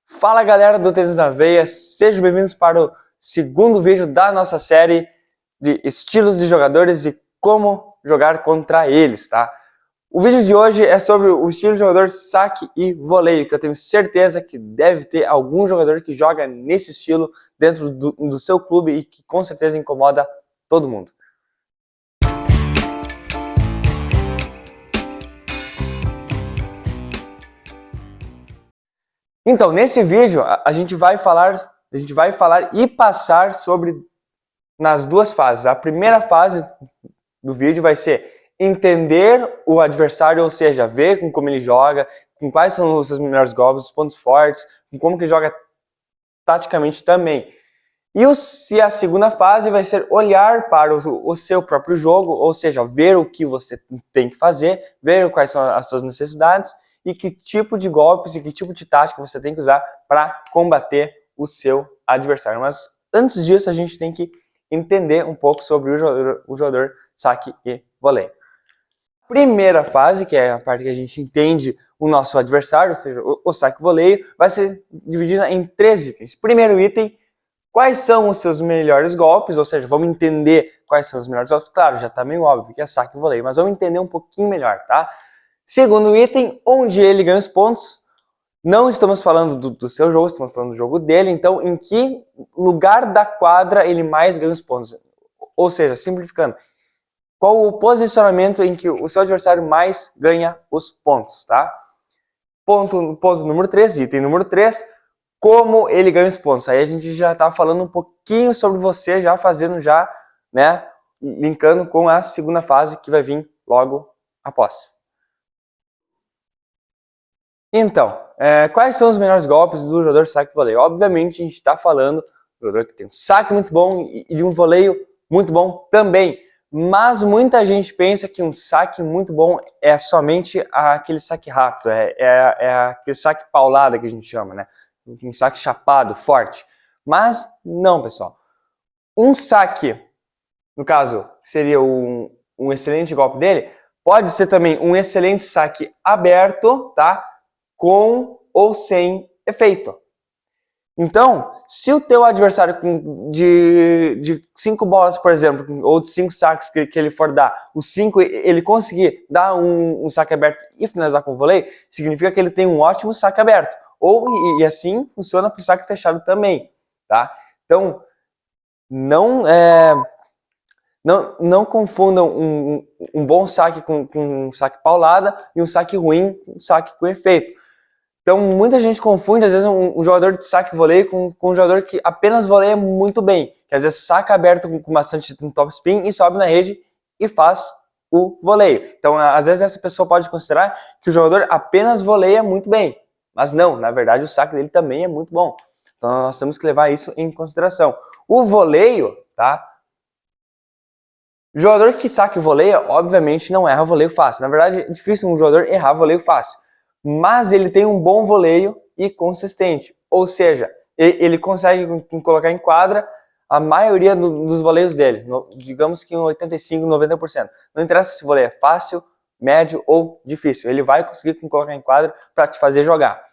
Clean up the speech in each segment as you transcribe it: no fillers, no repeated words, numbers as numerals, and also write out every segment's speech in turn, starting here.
Fala galera do Tênis na Veia, sejam bem-vindos para o segundo vídeo da nossa série de estilos de jogadores e como jogar contra eles, tá? O vídeo de hoje é sobre o estilo de jogador saque e voleio, que eu tenho certeza que deve ter algum jogador que joga nesse estilo dentro do seu clube e que com certeza incomoda todo mundo. Então, nesse vídeo, a gente vai falar e passar sobre nas duas fases. A primeira fase do vídeo vai ser entender o adversário, ou seja, ver com como ele joga, com quais são os seus melhores golpes, os pontos fortes, com como que ele joga taticamente também. E a segunda fase vai ser olhar para o seu próprio jogo, ou seja, ver o que você tem que fazer, ver quais são as suas necessidades e que tipo de golpes e que tipo de tática você tem que usar para combater o seu adversário. Mas antes disso, a gente tem que entender um pouco sobre o jogador saque e voleio. Primeira fase, que é a parte que a gente entende o nosso adversário, ou seja, o saque e voleio, vai ser dividida em 3 itens. Primeiro item, quais são os seus melhores golpes, ou seja, vamos entender quais são os melhores golpes. Claro, já está meio óbvio que é saque e voleio, mas vamos entender um pouquinho melhor, tá? Segundo item, onde ele ganha os pontos. Não estamos falando do seu jogo, estamos falando do jogo dele. Então, em que lugar da quadra ele mais ganha os pontos? Ou seja, simplificando, qual o posicionamento em que o seu adversário mais ganha os pontos, tá? Ponto número 3, item número 3, como ele ganha os pontos. Aí a gente já está falando um pouquinho sobre você, já fazendo né, linkando com a segunda fase que vai vir logo após. Então, quais são os melhores golpes do jogador saque e voleio? Obviamente, a gente está falando do jogador que tem um saque muito bom e de um voleio muito bom também. Mas muita gente pensa que um saque muito bom é somente aquele saque rápido, aquele saque paulada que a gente chama, né? Um saque chapado, forte. Mas não, pessoal. Um saque, no caso, seria um excelente golpe dele, pode ser também um excelente saque aberto, tá? Com ou sem efeito. Então, se o teu adversário de 5 bolas, por exemplo, ou de 5 saques que ele for dar, os 5 ele conseguir dar um saque aberto e finalizar com o voleio, significa que ele tem um ótimo saque aberto. E assim funciona para o saque fechado também, tá? Então, não confundam um bom saque com um saque paulada e um saque ruim com um saque com efeito. Então, muita gente confunde, às vezes, um jogador de saque e voleio com um jogador que apenas voleia muito bem, que às vezes saca aberto com bastante top spin e sobe na rede e faz o voleio. Então, às vezes, essa pessoa pode considerar que o jogador apenas voleia muito bem, mas não, na verdade, o saque dele também é muito bom. Então, nós temos que levar isso em consideração. O voleio, tá? O jogador que saca e voleia, obviamente, não erra voleio fácil. Na verdade, é difícil um jogador errar voleio fácil. Mas ele tem um bom voleio e consistente. Ou seja, ele consegue colocar em quadra a maioria dos voleios dele. Digamos que em 85%, 90%. Não interessa se o voleio é fácil, médio ou difícil. Ele vai conseguir colocar em quadra para te fazer jogar.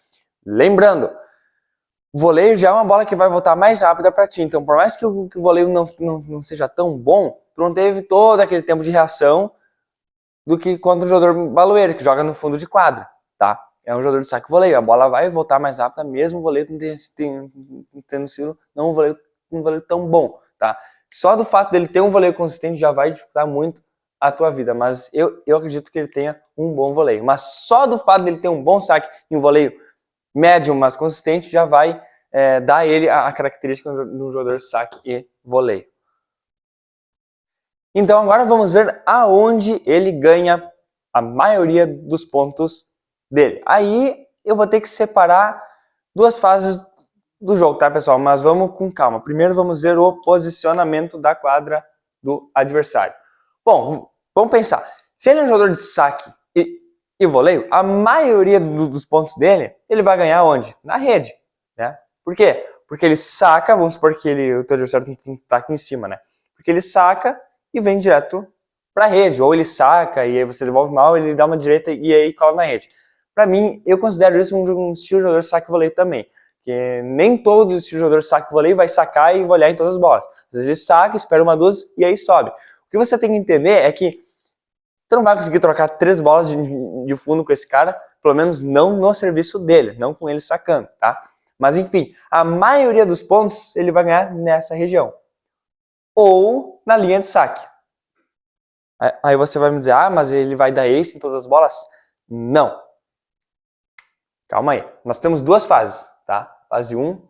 Lembrando, voleio já é uma bola que vai voltar mais rápida para ti. Então, por mais que o voleio não seja tão bom, tu não teve todo aquele tempo de reação do que contra o jogador baloeiro, que joga no fundo de quadra. Tá? É um jogador de saque e voleio, a bola vai voltar mais rápida, mesmo o voleio tendo sido não um voleio tão bom, tá? Só do fato dele ter um voleio consistente já vai dificultar muito a tua vida, mas eu acredito que ele tenha um bom voleio. Mas só do fato dele ter um bom saque e um voleio médio, mas consistente, já vai dar a ele a característica do jogador saque e voleio. Então agora vamos ver aonde ele ganha a maioria dos pontos dele. Aí eu vou ter que separar duas fases do jogo, tá, pessoal? Mas vamos com calma. Primeiro vamos ver o posicionamento da quadra do adversário. Bom, vamos pensar. Se ele é um jogador de saque e voleio, a maioria dos pontos dele, ele vai ganhar onde? Na rede, né? Por quê? Porque ele saca, vamos supor que o teu adversário tá aqui em cima, né? Porque ele saca e vem direto pra rede. Ou ele saca e aí você devolve mal, ele dá uma direita e aí cola na rede. Para mim, eu considero isso um estilo de jogador saque e voleio também. Porque nem todo jogador de saque e voleio vai sacar e volear em todas as bolas. Às vezes ele saca, espera uma dúzia e aí sobe. O que você tem que entender é que você não vai conseguir trocar 3 bolas de fundo com esse cara, pelo menos não no serviço dele, não com ele sacando, tá? Mas enfim, a maioria dos pontos ele vai ganhar nessa região. Ou na linha de saque. Aí você vai me dizer, mas ele vai dar ace em todas as bolas? Não. Calma aí. Nós temos 2 fases, tá? Fase 1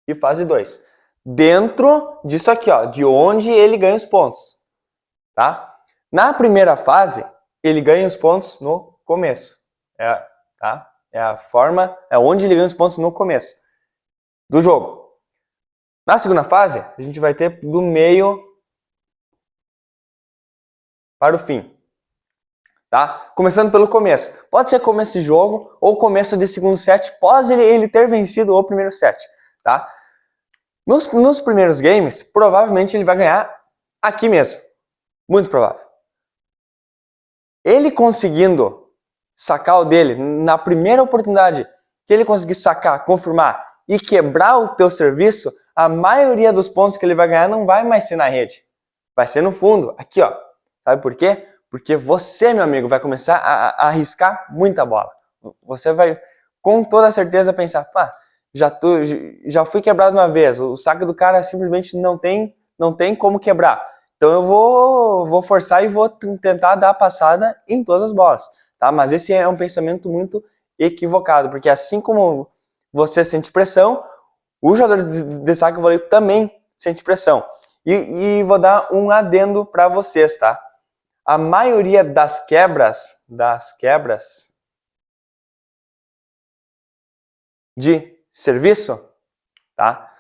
e fase 2. Dentro disso aqui, ó, de onde ele ganha os pontos, tá? Na primeira fase, ele ganha os pontos no começo, tá? É a forma, é onde ele ganha os pontos no começo do jogo. Na segunda fase, a gente vai ter do meio para o fim, tá? Começando pelo começo. Pode ser começo de jogo ou começo de segundo set, após ele ter vencido o primeiro set, tá? Nos primeiros games, provavelmente ele vai ganhar aqui mesmo. Muito provável. Ele conseguindo sacar o dele na primeira oportunidade que ele conseguir sacar, confirmar e quebrar o teu serviço, a maioria dos pontos que ele vai ganhar não vai mais ser na rede. Vai ser no fundo, aqui ó. Sabe por quê? Porque você, meu amigo, vai começar a arriscar muita bola. Você vai com toda certeza pensar, já fui quebrado uma vez, o saque do cara simplesmente não tem como quebrar. Então eu vou forçar e vou tentar dar a passada em todas as bolas, tá? Mas esse é um pensamento muito equivocado, porque assim como você sente pressão, o jogador de saque e voleio também sente pressão. E vou dar um adendo para vocês, tá? A maioria das quebras de serviço, tá?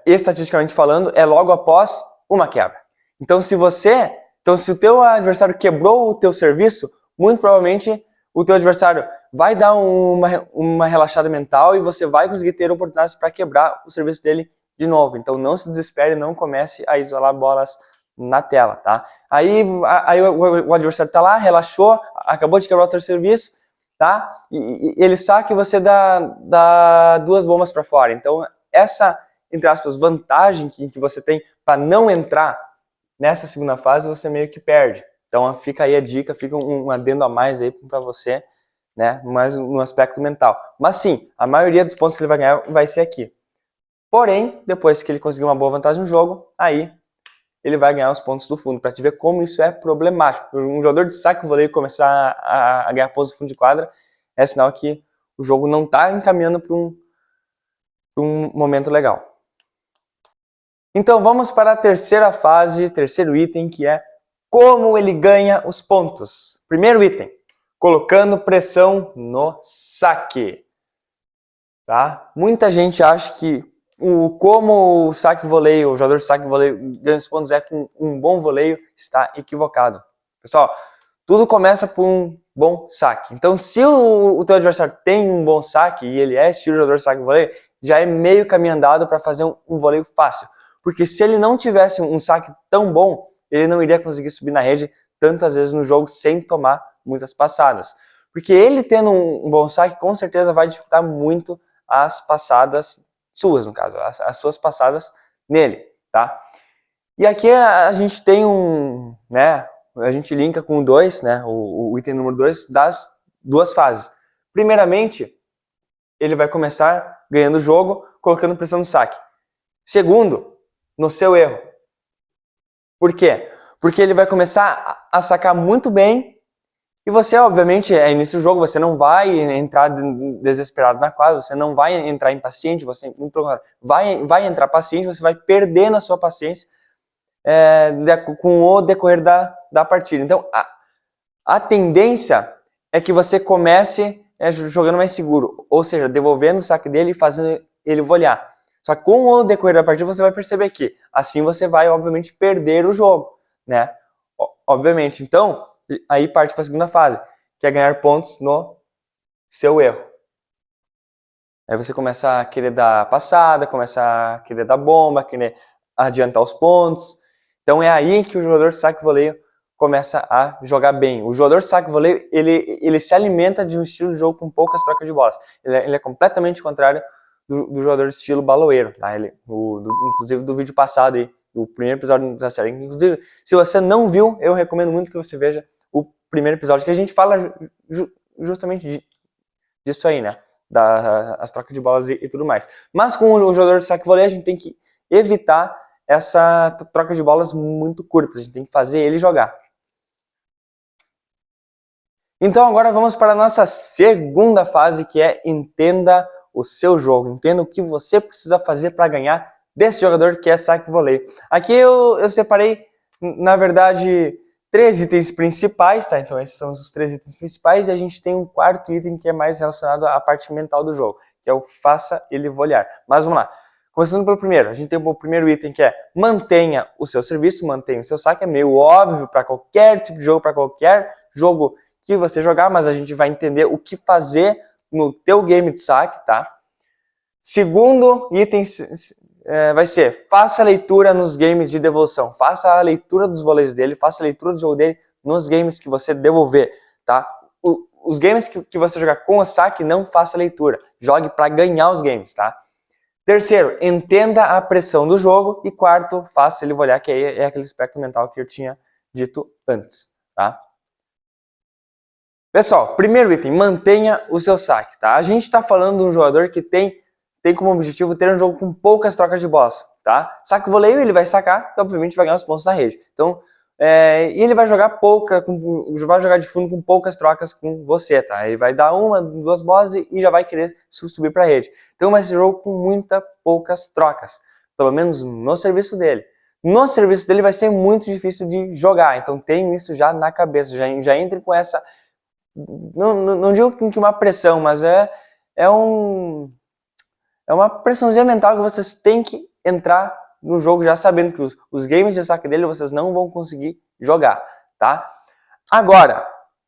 Estatisticamente falando, é logo após uma quebra. Então se o teu adversário quebrou o teu serviço, muito provavelmente o teu adversário vai dar uma relaxada mental e você vai conseguir ter oportunidades para quebrar o serviço dele de novo. Então não se desespere, não comece a isolar bolas na tela, tá? Aí o adversário tá lá, relaxou, acabou de quebrar o teu serviço, tá? E ele saca e você dá 2 bombas para fora. Então essa, entre aspas, vantagem que você tem para não entrar nessa segunda fase, você meio que perde. Então fica aí a dica, fica um adendo a mais aí para você, né? Mais no aspecto mental. Mas sim, a maioria dos pontos que ele vai ganhar vai ser aqui. Porém, depois que ele conseguir uma boa vantagem no jogo, aí ele vai ganhar os pontos do fundo, para te ver como isso é problemático. Um jogador de saque e voleio começar a ganhar pontos do fundo de quadra é sinal que o jogo não está encaminhando para um momento legal. Então vamos para a terceira fase, terceiro item, que é como ele ganha os pontos. Primeiro item, colocando pressão no saque. Tá? Muita gente acha que como o saque e voleio, o jogador de saque e voleio ganha os pontos é com um bom voleio, está equivocado. Pessoal, tudo começa por um bom saque. Então, se o teu adversário tem um bom saque e ele é estilo jogador de saque e voleio, já é meio caminho andado para fazer um voleio fácil. Porque se ele não tivesse um saque tão bom, ele não iria conseguir subir na rede tantas vezes no jogo sem tomar muitas passadas. Porque ele tendo um bom saque, com certeza vai dificultar muito as passadas suas, no caso, as suas passadas nele, tá? E aqui a gente tem a gente linka com o 2, né, o item número 2 das 2 fases. Primeiramente, ele vai começar ganhando o jogo, colocando pressão no saque. Segundo, no seu erro. Por quê? Porque ele vai começar a sacar muito bem e você, obviamente, início do jogo, você não vai entrar desesperado na quadra, você não vai entrar impaciente, você vai entrar paciente, você vai perder na sua paciência com o decorrer da partida. Então, a tendência é que você comece jogando mais seguro, ou seja, devolvendo o saque dele e fazendo ele volear. Só que com o decorrer da partida você vai perceber que assim você vai, obviamente, perder o jogo, né? Obviamente. Então, aí parte para a segunda fase, que é ganhar pontos no seu erro. Aí você começa a querer dar passada, começa a querer dar bomba, querer adiantar os pontos. Então é aí que o jogador de saque e voleio começa a jogar bem. O jogador de saque e voleio, ele se alimenta de um estilo de jogo com poucas trocas de bolas. Ele é completamente contrário do jogador de estilo baloeiro, tá? Inclusive do vídeo passado aí, o primeiro episódio da série. Inclusive, se você não viu, eu recomendo muito que você veja o primeiro episódio, que a gente fala justamente disso aí, né? As trocas de bolas e tudo mais. Mas com o jogador de saque e voleio, a gente tem que evitar essa troca de bolas muito curta. A gente tem que fazer ele jogar. Então agora vamos para a nossa segunda fase, que é entenda o seu jogo. Entenda o que você precisa fazer para ganhar desse jogador que é saque e voleio. Aqui eu separei, na verdade, 3 itens principais, tá? Então esses são os 3 itens principais e a gente tem um quarto item que é mais relacionado à parte mental do jogo, que é o faça ele volear. Mas vamos lá. Começando pelo primeiro, a gente tem o primeiro item que é mantenha o seu serviço, mantenha o seu saque. É meio óbvio para qualquer tipo de jogo, para qualquer jogo que você jogar, mas a gente vai entender o que fazer no teu game de saque, tá? Segundo item vai ser, faça a leitura nos games de devolução. Faça a leitura dos voleios dele, faça a leitura do jogo dele nos games que você devolver, tá? Os games que você jogar com o saque, não faça a leitura. Jogue para ganhar os games, tá? Terceiro, entenda a pressão do jogo. E quarto, faça ele volear, que aí é aquele aspecto mental que eu tinha dito antes, tá? Pessoal, primeiro item, mantenha o seu saque, tá? A gente está falando de um jogador que tem como objetivo ter um jogo com poucas trocas de bolas, tá? Saque e voleio, ele vai sacar e obviamente vai ganhar os pontos na rede. Então, e ele vai jogar vai jogar de fundo com poucas trocas com você, tá? Ele vai dar 1, 2 bolas e já vai querer subir para a rede. Então vai ser um jogo com poucas trocas, pelo menos no serviço dele. No serviço dele vai ser muito difícil de jogar, então tenha isso já na cabeça, já entre com essa, não digo que uma pressão, mas é uma pressãozinha mental que vocês têm que entrar no jogo já sabendo que os games de saque dele vocês não vão conseguir jogar, tá? Agora,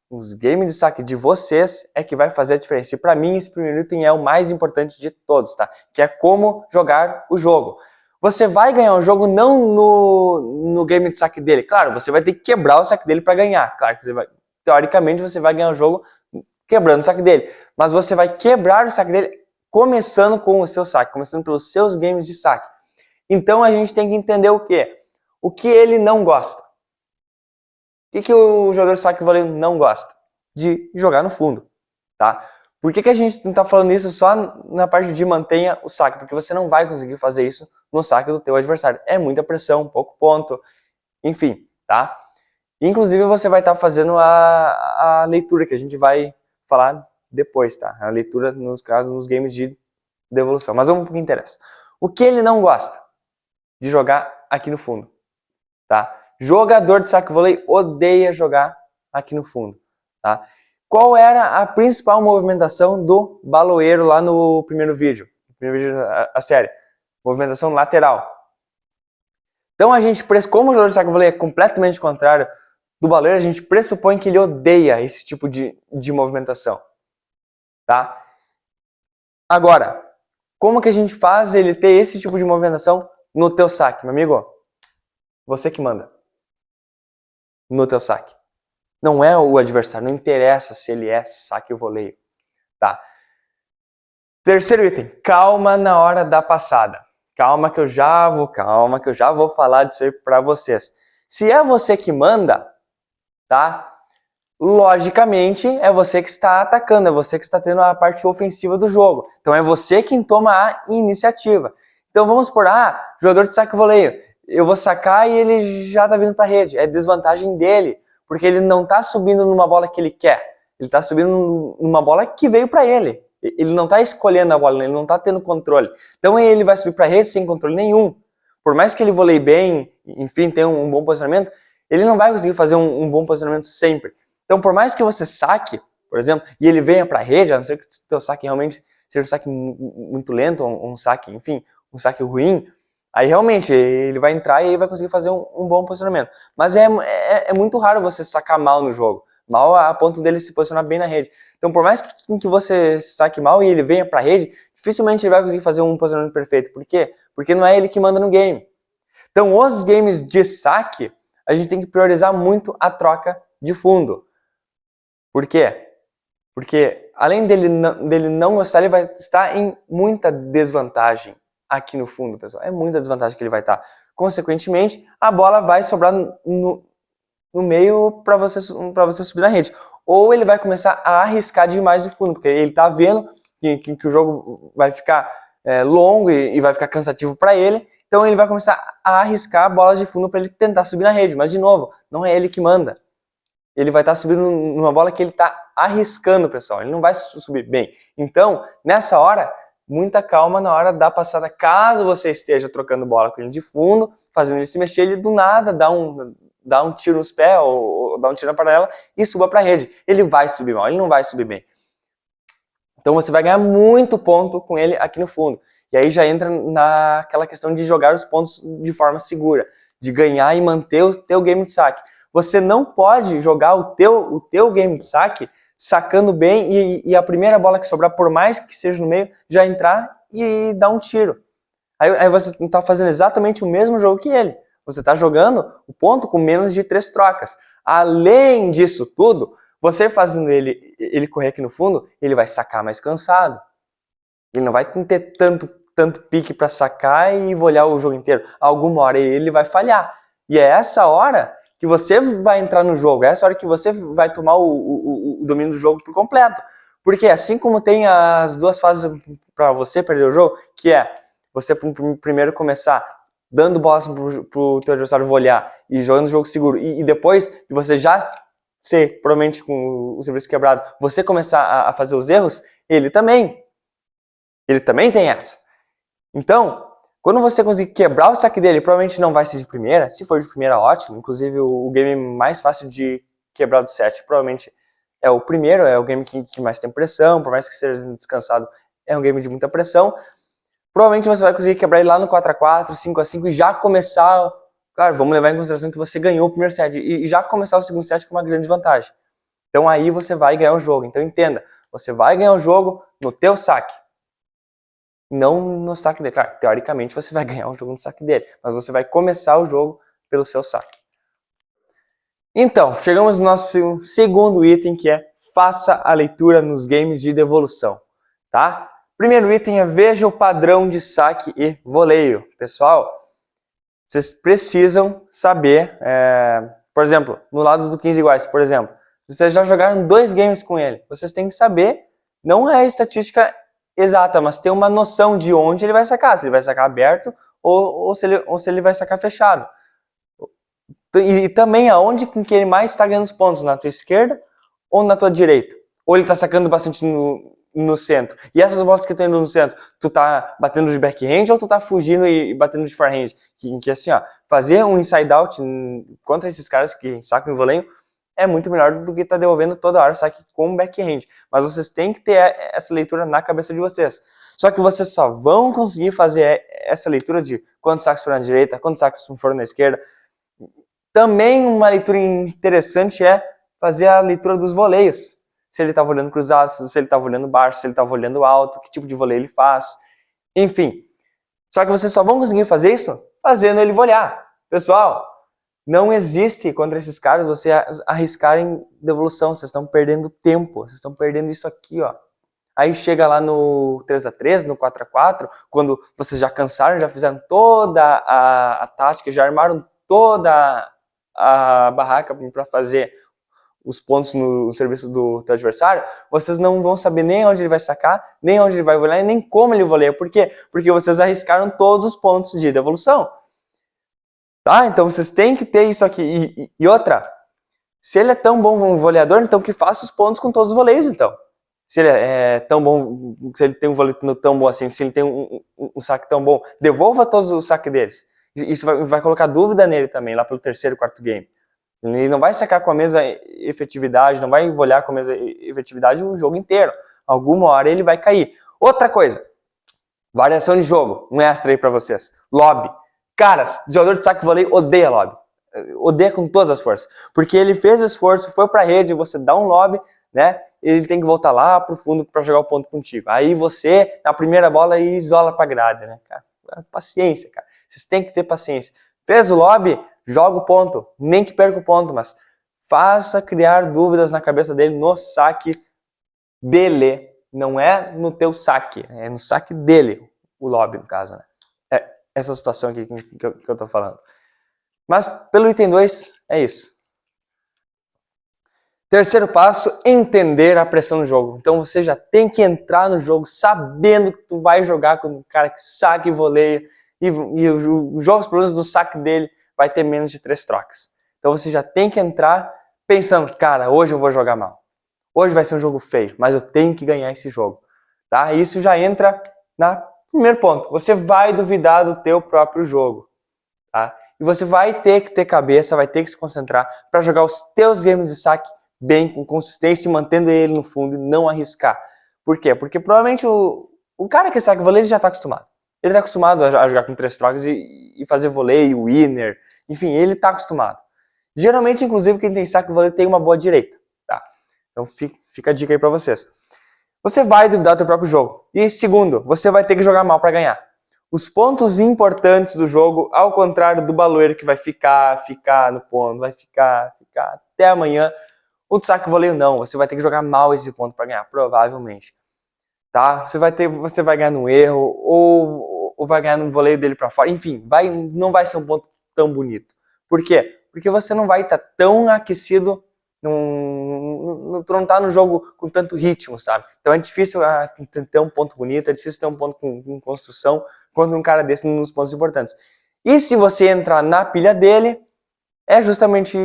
os games de saque de vocês é que vai fazer a diferença. E para mim, esse primeiro item é o mais importante de todos, tá? Que é como jogar o jogo. Você vai ganhar o jogo não no game de saque dele. Claro, você vai ter que quebrar o saque dele para ganhar. Claro que teoricamente, você vai ganhar o jogo quebrando o saque dele. Mas você vai quebrar o saque dele começando com o seu saque, começando pelos seus games de saque. Então a gente tem que entender o quê? O que ele não gosta. O que o jogador de saque e voleio não gosta? De jogar no fundo, tá? Por que a gente não está falando isso só na parte de mantenha o saque? Porque você não vai conseguir fazer isso no saque do teu adversário. É muita pressão, pouco ponto, enfim, tá? Inclusive você vai estar fazendo a leitura que a gente vai falar depois, tá? A leitura, nos games de devolução. Mas vamos pro que interessa. O que ele não gosta de jogar aqui no fundo, tá? Jogador de saque e voleio odeia jogar aqui no fundo, tá? Qual era a principal movimentação do baloeiro lá no primeiro vídeo? A série. Movimentação lateral. Então a gente, como o jogador de saque e voleio é completamente contrário do baloeiro, a gente pressupõe que ele odeia esse tipo de movimentação. Tá? Agora, como que a gente faz ele ter esse tipo de movimentação no teu saque, meu amigo? Você que manda. No teu saque. Não é o adversário, não interessa se ele é saque ou voleio. Tá? Terceiro item, calma na hora da passada. Calma que eu já vou falar disso aí pra vocês. Se é você que manda, tá? Logicamente, é você que está atacando, é você que está tendo a parte ofensiva do jogo. Então é você quem toma a iniciativa. Então vamos supor, jogador de saque e voleio, eu vou sacar e ele já está vindo para a rede. É desvantagem dele, porque ele não está subindo numa bola que ele quer. Ele está subindo numa bola que veio para ele. Ele não está escolhendo a bola, ele não está tendo controle. Então ele vai subir para a rede sem controle nenhum. Por mais que ele voleie bem, enfim, tenha um bom posicionamento, ele não vai conseguir fazer um bom posicionamento sempre. Então, por mais que você saque, por exemplo, e ele venha para a rede, a não ser que o teu saque realmente seja um saque muito lento, um saque, enfim, um saque ruim, aí realmente ele vai entrar e ele vai conseguir fazer um bom posicionamento. Mas é muito raro você sacar mal no jogo, mal a ponto dele se posicionar bem na rede. Então, por mais que você saque mal e ele venha para a rede, dificilmente ele vai conseguir fazer um posicionamento perfeito. Por quê? Porque não é ele que manda no game. Então, os games de saque, a gente tem que priorizar muito a troca de fundo. Por quê? Porque além dele não gostar, ele vai estar em muita desvantagem aqui no fundo, pessoal. É muita desvantagem que ele vai estar. Consequentemente, a bola vai sobrar no meio para você subir na rede. Ou ele vai começar a arriscar demais do fundo, porque ele está vendo que o jogo vai ficar longo e vai ficar cansativo para ele. Então ele vai começar a arriscar bolas de fundo para ele tentar subir na rede. Mas, de novo, não é ele que manda. Ele vai estar subindo numa bola que ele está arriscando, pessoal. Ele não vai subir bem. Então, nessa hora, muita calma na hora da passada. Caso você esteja trocando bola com ele de fundo, fazendo ele se mexer, ele do nada dá um tiro nos pés ou dá um tiro na paralela e suba para a rede. Ele vai subir mal, ele não vai subir bem. Então você vai ganhar muito ponto com ele aqui no fundo. E aí já entra naquela questão de jogar os pontos de forma segura, de ganhar e manter o teu game de saque. Você não pode jogar o teu game de saque sacando bem e a primeira bola que sobrar, por mais que seja no meio, já entrar e dar um tiro. Aí você está fazendo exatamente o mesmo jogo que ele. Você está jogando o ponto com menos de 3 trocas. Além disso tudo, você fazendo ele correr aqui no fundo, ele vai sacar mais cansado. Ele não vai ter tanto pique para sacar e olhar o jogo inteiro. Alguma hora ele vai falhar. E é essa hora que você vai entrar no jogo, é essa hora que você vai tomar o domínio do jogo por completo. Porque assim como tem as duas fases para você perder o jogo, que é você primeiro começar dando bolas pro teu adversário volear e jogando o jogo seguro, e depois de você já ser, provavelmente com o serviço quebrado, você começar a fazer os erros, ele também tem essa. Então, quando você conseguir quebrar o saque dele, provavelmente não vai ser de primeira. Se for de primeira, ótimo. Inclusive, o game mais fácil de quebrar do set provavelmente é o primeiro. É o game que mais tem pressão. Por mais que seja descansado, é um game de muita pressão. Provavelmente você vai conseguir quebrar ele lá no 4x4, 5x5 e já começar... Claro, vamos levar em consideração que você ganhou o primeiro set e já começar o segundo set com uma grande vantagem. Então aí você vai ganhar o jogo. Então entenda, você vai ganhar o jogo no teu saque. Não no saque dele. Claro, teoricamente você vai ganhar o jogo no saque dele, mas você vai começar o jogo pelo seu saque. Então, chegamos no nosso segundo item, que é faça a leitura nos games de devolução, tá? Primeiro item é veja o padrão de saque e voleio. Pessoal, vocês precisam saber, por exemplo, no lado do 15 iguais, por exemplo, vocês já jogaram 2 games com ele, vocês têm que saber, não é estatística exata, mas ter uma noção de onde ele vai sacar, se ele vai sacar aberto ou se ele vai sacar fechado. E também aonde que ele mais está ganhando os pontos, na tua esquerda ou na tua direita. Ou ele está sacando bastante no centro. E essas bolas que estão indo no centro, tu tá batendo de backhand ou tu tá fugindo e batendo de forehand? Que assim, ó, fazer um inside out contra esses caras que sacam em voleio é muito melhor do que tá devolvendo toda hora saque com backhand. Mas vocês têm que ter essa leitura na cabeça de vocês. Só que vocês só vão conseguir fazer essa leitura de quantos saques foram na direita, quantos saques foram na esquerda. Também uma leitura interessante é fazer a leitura dos voleios. Se ele tá voleando cruzado, se ele tá voleando baixo, se ele tá voleando alto, que tipo de voleio ele faz. Enfim. Só que vocês só vão conseguir fazer isso fazendo ele volear. Pessoal, não existe contra esses caras você arriscarem devolução. Vocês estão perdendo tempo. Vocês estão perdendo isso aqui, ó. Aí chega lá no 3x3, no 4x4, quando vocês já cansaram, já fizeram toda a tática, já armaram toda a barraca para fazer os pontos no serviço do teu adversário, vocês não vão saber nem onde ele vai sacar, nem onde ele vai volear, nem como ele voleia. Por quê? Porque vocês arriscaram todos os pontos de devolução. Tá? Então vocês têm que ter isso aqui. E outra, se ele é tão bom voleador, então que faça os pontos com todos os voleios, então. Se ele é tão bom, se ele tem um voleio tão bom assim, se ele tem um saque tão bom, devolva todos os saques deles. Isso vai colocar dúvida nele também, lá pelo terceiro, quarto game. Ele não vai sacar com a mesma efetividade, não vai volear com a mesma efetividade o jogo inteiro. Alguma hora ele vai cair. Outra coisa, variação de jogo, um extra aí pra vocês. Lobby. Cara, jogador de saque e voleio odeia lobby. Odeia com todas as forças. Porque ele fez o esforço, foi pra rede, você dá um lobby, né? Ele tem que voltar lá pro fundo pra jogar o ponto contigo. Aí você, na primeira bola, isola pra grade, né, cara? Paciência, cara. Vocês têm que ter paciência. Fez o lobby, joga o ponto, nem que perca o ponto, mas faça criar dúvidas na cabeça dele no saque dele. Não é no teu saque, é no saque dele, o lobby no caso, né? É essa situação aqui que eu tô falando. Mas pelo item 2, é isso. Terceiro passo, entender a pressão no jogo. Então você já tem que entrar no jogo sabendo que tu vai jogar com um cara que saque e voleia e os jogos, pelo menos no saque dele, vai ter menos de 3 trocas. Então você já tem que entrar pensando, cara, hoje eu vou jogar mal. Hoje vai ser um jogo feio, mas eu tenho que ganhar esse jogo. Tá? Isso já entra no primeiro ponto. Você vai duvidar do teu próprio jogo. Tá? E você vai ter que ter cabeça, vai ter que se concentrar para jogar os teus games de saque bem, com consistência, mantendo ele no fundo e não arriscar. Por quê? Porque provavelmente o cara que saque voleio ele já está acostumado. Ele está acostumado a jogar com 3 trocas e fazer voleio, winner, enfim, ele está acostumado. Geralmente, inclusive, quem tem saque voleio tem uma boa direita. Tá? Então fica a dica aí para vocês. Você vai duvidar do teu próprio jogo. E segundo, você vai ter que jogar mal para ganhar. Os pontos importantes do jogo, ao contrário do baloeiro que vai ficar no ponto, vai ficar até amanhã, o de saque voleio não, você vai ter que jogar mal esse ponto para ganhar, provavelmente. Tá? Você vai ganhar no erro, ou vai ganhar no voleio dele para fora, enfim, não vai ser um ponto tão bonito. Por quê? Porque você não vai estar tão aquecido, tu não tá no jogo com tanto ritmo, sabe? Então é difícil ter um ponto bonito, é difícil ter um ponto com construção, quando um cara desse nos pontos importantes. E se você entrar na pilha dele, é justamente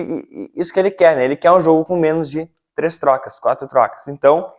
isso que ele quer, né? Ele quer um jogo com menos de 3 trocas, 4 trocas. Então,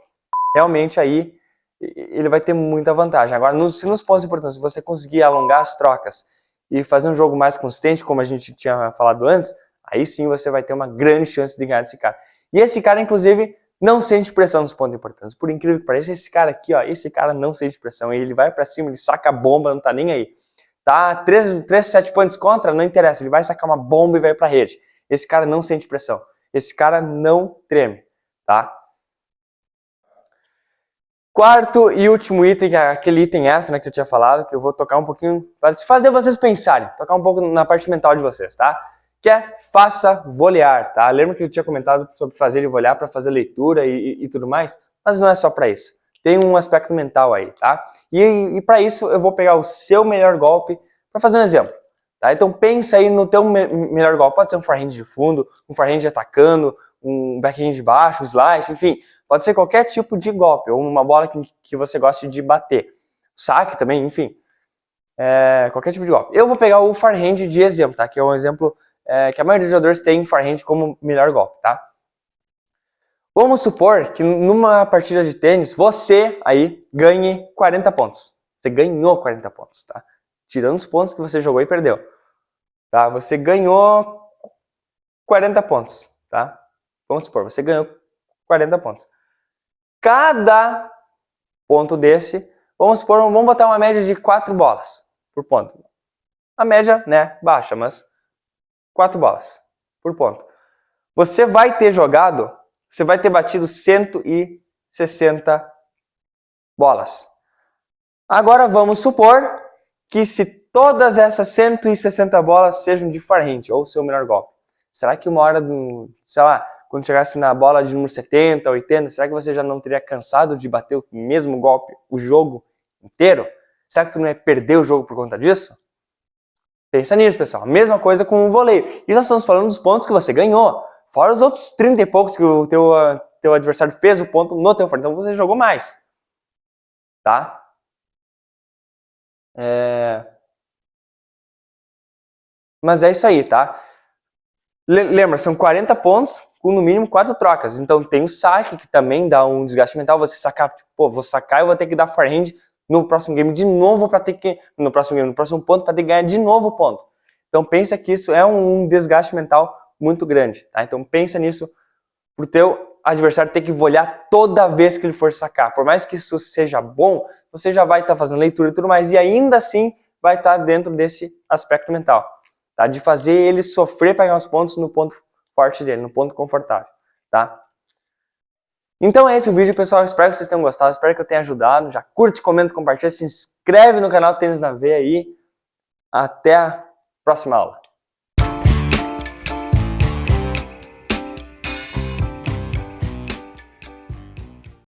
realmente aí, ele vai ter muita vantagem. Agora, se nos pontos importantes você conseguir alongar as trocas e fazer um jogo mais consistente, como a gente tinha falado antes, aí sim você vai ter uma grande chance de ganhar desse cara. E esse cara, inclusive, não sente pressão nos pontos importantes. Por incrível que pareça, esse cara aqui, ó, esse cara não sente pressão. Ele vai pra cima, ele saca a bomba, não tá nem aí. Tá? 3 set points contra, não interessa. Ele vai sacar uma bomba e vai pra rede. Esse cara não sente pressão. Esse cara não treme. Tá? Quarto e último item, que é aquele item extra, né, que eu tinha falado, que eu vou tocar um pouquinho, para fazer vocês pensarem, tocar um pouco na parte mental de vocês, tá? Que é faça volear, tá? Lembra que eu tinha comentado sobre fazer ele volear para fazer leitura e tudo mais? Mas não é só para isso. Tem um aspecto mental aí, tá? E para isso eu vou pegar o seu melhor golpe para fazer um exemplo, tá? Então pensa aí no teu melhor golpe. Pode ser um forehand de fundo, um forehand atacando, um backhand de baixo, um slice, enfim. Pode ser qualquer tipo de golpe, ou uma bola que você goste de bater. Saque também, enfim. Qualquer tipo de golpe. Eu vou pegar o forehand de exemplo, tá? Que é um exemplo que a maioria dos jogadores tem forehand como melhor golpe, tá? Vamos supor que numa partida de tênis, você aí ganhe 40 pontos. Você ganhou 40 pontos, tá? Tirando os pontos que você jogou e perdeu. Tá? Você ganhou 40 pontos, tá? Vamos supor, você ganhou 40 pontos. Cada ponto desse, vamos botar uma média de 4 bolas por ponto. A média, né, baixa, mas 4 bolas por ponto. Você vai ter batido 160 bolas. Agora vamos supor que se todas essas 160 bolas sejam de forehand, ou seu melhor golpe. Será que uma hora sei lá, quando chegasse na bola de número 70, 80, será que você já não teria cansado de bater o mesmo golpe o jogo inteiro? Será que tu não ia perder o jogo por conta disso? Pensa nisso, pessoal. A mesma coisa com o voleio. E nós estamos falando dos pontos que você ganhou. Fora os outros 30 e poucos que o teu adversário fez o ponto no teu forehand. Então você jogou mais. Tá? Mas é isso aí, tá? Lembra, são 40 pontos com no mínimo 4 trocas. Então tem o saque, que também dá um desgaste mental. Você sacar, tipo, vou sacar e vou ter que dar forehand no próximo game de novo para ter que... No próximo ponto para ter que ganhar de novo o ponto. Então pensa que isso é um desgaste mental muito grande, tá? Então pensa nisso pro teu adversário ter que volear toda vez que ele for sacar. Por mais que isso seja bom, você já vai estar fazendo leitura e tudo mais, e ainda assim vai estar dentro desse aspecto mental, tá? De fazer ele sofrer para ganhar os pontos no ponto forte dele, no ponto confortável, tá? Então é esse o vídeo, pessoal. Espero que vocês tenham gostado, espero que eu tenha ajudado. Já curte, comenta, compartilha, se inscreve no canal Tênis na Veia aí. Até a próxima aula.